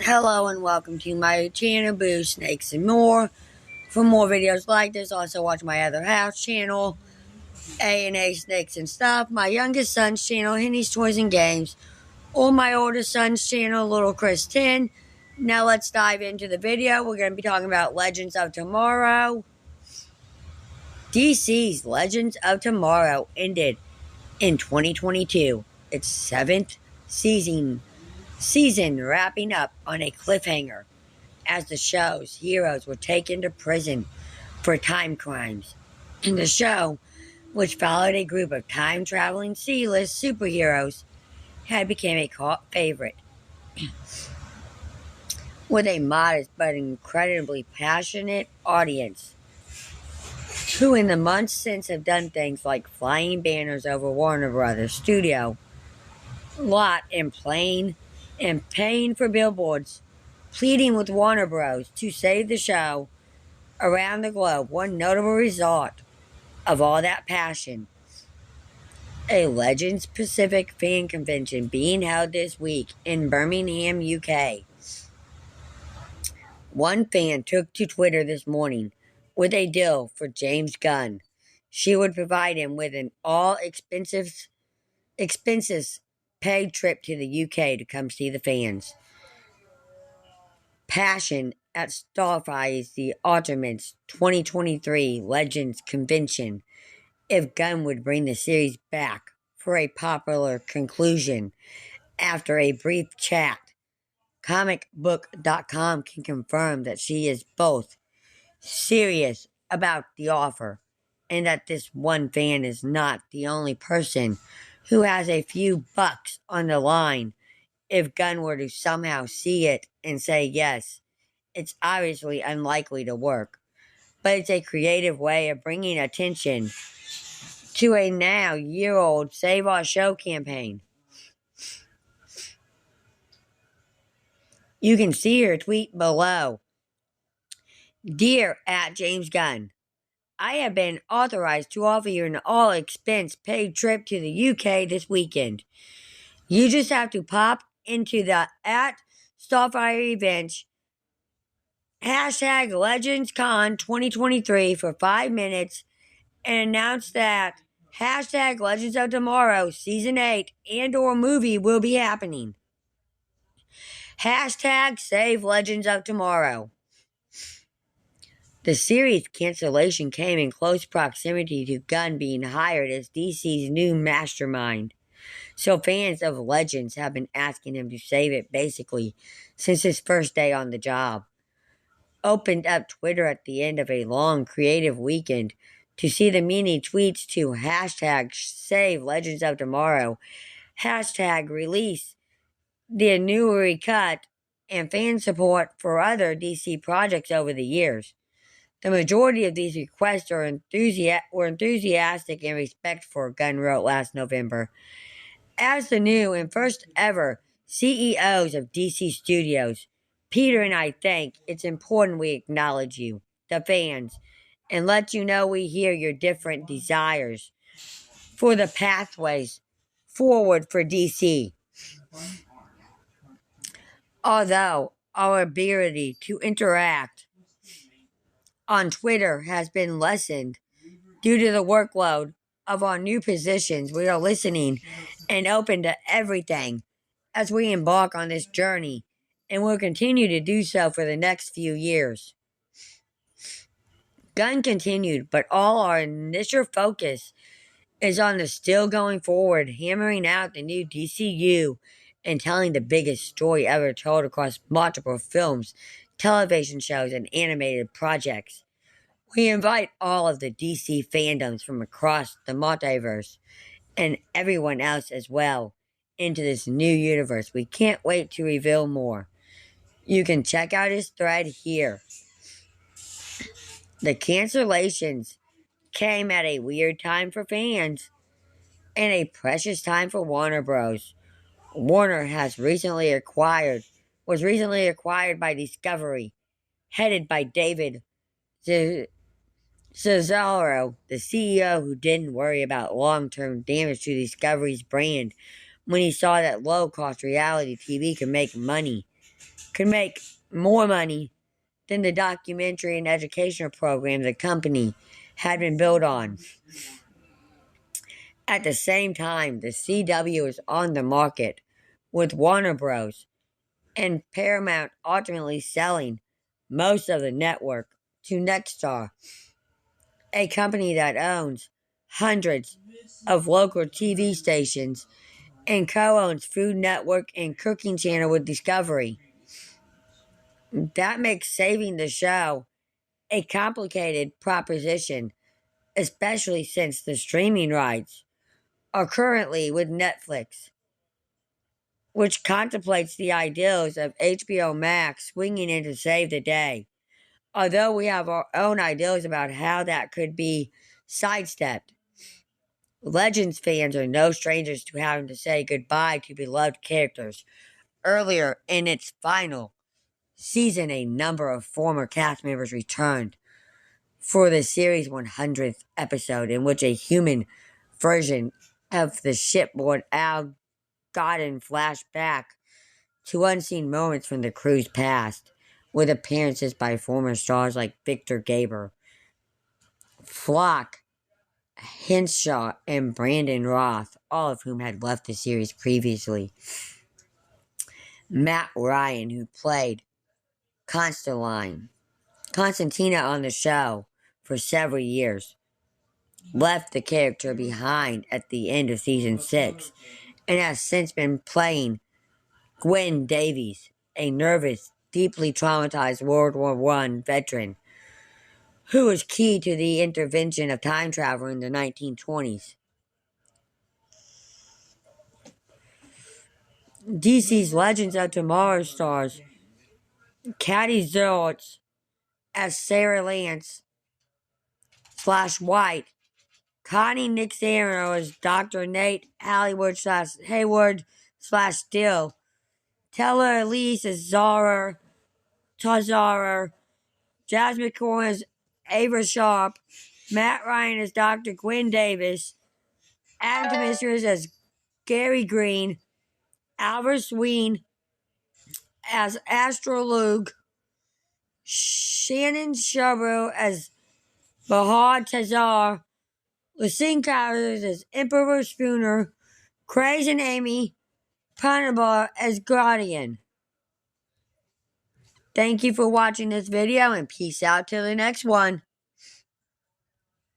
Hello and welcome to my channel, Boo Snakes and More. For more videos like this, also watch my other house channel, A&A Snakes and Stuff, my youngest son's channel, Henny's Toys and Games, or my oldest son's channel, Little Chris 10. Now let's dive into the video. We're going to be talking about Legends of Tomorrow. DC's Legends of Tomorrow ended in 2022. Its 7th season wrapping up on a cliffhanger, as the show's heroes were taken to prison for time crimes. In the show, which followed a group of time-traveling C-list superheroes, had become a cult favorite, with a modest but incredibly passionate audience, who in the months since have done things like flying banners over Warner Brothers studio lot and paying for billboards, pleading with Warner Bros. To save the show around the globe. One notable result of all that passion: a Legends Pacific fan convention being held this week in Birmingham, UK. One fan took to Twitter this morning with a deal for James Gunn. She would provide him with an all-expenses paid trip to the UK to come see the fans. Passion at Starfire's The Ultimate's 2023 Legends Convention, if Gunn would bring the series back for a popular conclusion. After a brief chat, comicbook.com can confirm that she is both serious about the offer and that this one fan is not the only person who has a few bucks on the line. If Gunn were to somehow see it and say yes, it's obviously unlikely to work, but it's a creative way of bringing attention to a now year-old Save Our Show campaign. You can see her tweet below. Dear @James Gunn, I have been authorized to offer you an all-expense paid trip to the UK this weekend. You just have to pop into the @Starfire event #LegendsCon 2023 for 5 minutes and announce that #Legends of Tomorrow Season 8 and/or movie will be happening. #Save Legends of Tomorrow. The series cancellation came in close proximity to Gunn being hired as DC's new mastermind, so fans of Legends have been asking him to save it basically since his first day on the job. Opened up Twitter at the end of a long creative weekend to see the many tweets to #Save Legends of Tomorrow, #Release the new cut, and fan support for other DC projects over the years. The majority of these requests were enthusiastic and respect for, Gunn wrote last November. As the new and first ever CEOs of DC Studios, Peter and I think it's important we acknowledge you, the fans, and let you know we hear your different desires for the pathways forward for DC. Although our ability to interact on Twitter has been lessened due to the workload of our new positions, we are listening and open to everything as we embark on this journey, and will continue to do so for the next few years. Gunn continued, but all our initial focus is on the still going forward, hammering out the new DCU and telling the biggest story ever told across multiple films, television shows, and animated projects. We invite all of the DC fandoms from across the multiverse, and everyone else as well, into this new universe. We can't wait to reveal more. You can check out his thread here. The cancellations came at a weird time for fans and a precious time for Warner Bros. Warner was recently acquired by Discovery, headed by David Cesaro, the CEO who didn't worry about long-term damage to Discovery's brand when he saw that low-cost reality TV could make money. could make more money than the documentary and educational program the company had been built on. At the same time, the CW is on the market with Warner Bros. And Paramount ultimately selling most of the network to Nexstar, a company that owns hundreds of local TV stations and co-owns Food Network and Cooking Channel with Discovery. That makes saving the show a complicated proposition, especially since the streaming rights are currently with Netflix, which contemplates the ideals of HBO Max swinging in to save the day. Although we have our own ideas about how that could be sidestepped, Legends fans are no strangers to having to say goodbye to beloved characters. Earlier in its final season, a number of former cast members returned for the series' 100th episode, in which a human version of the shipboard Al Godin flashed back to unseen moments from the crew's past, with appearances by former stars like Victor Gaber, Flock, Henshaw, and Brandon Roth, all of whom had left the series previously. Matt Ryan, who played Constantina on the show for several years, left the character behind at the end of season 6 and has since been playing Gwen Davies, a nervous, deeply traumatized World War I veteran who was key to the intervention of time travel in the 1920s. DC's Legends of Tomorrow stars Kathy Zerlitz as Sarah Lance / White, Connie Nixano as Dr. Nate Hollywood / Hayward / Still, Taylor Elise as Zara Tazara, Jasmine Corrin as Ava Sharp, Matt Ryan as Dr. Gwen Davis, Adam Demetrius as Gary Green, Albert Sween as Astro Luke, Shannon Shabro as Bahar Tazar, Lucine Cowers as Emperor Spooner, Craig and Amy Panabar as Guardian. Thank you for watching this video and peace out till the next one.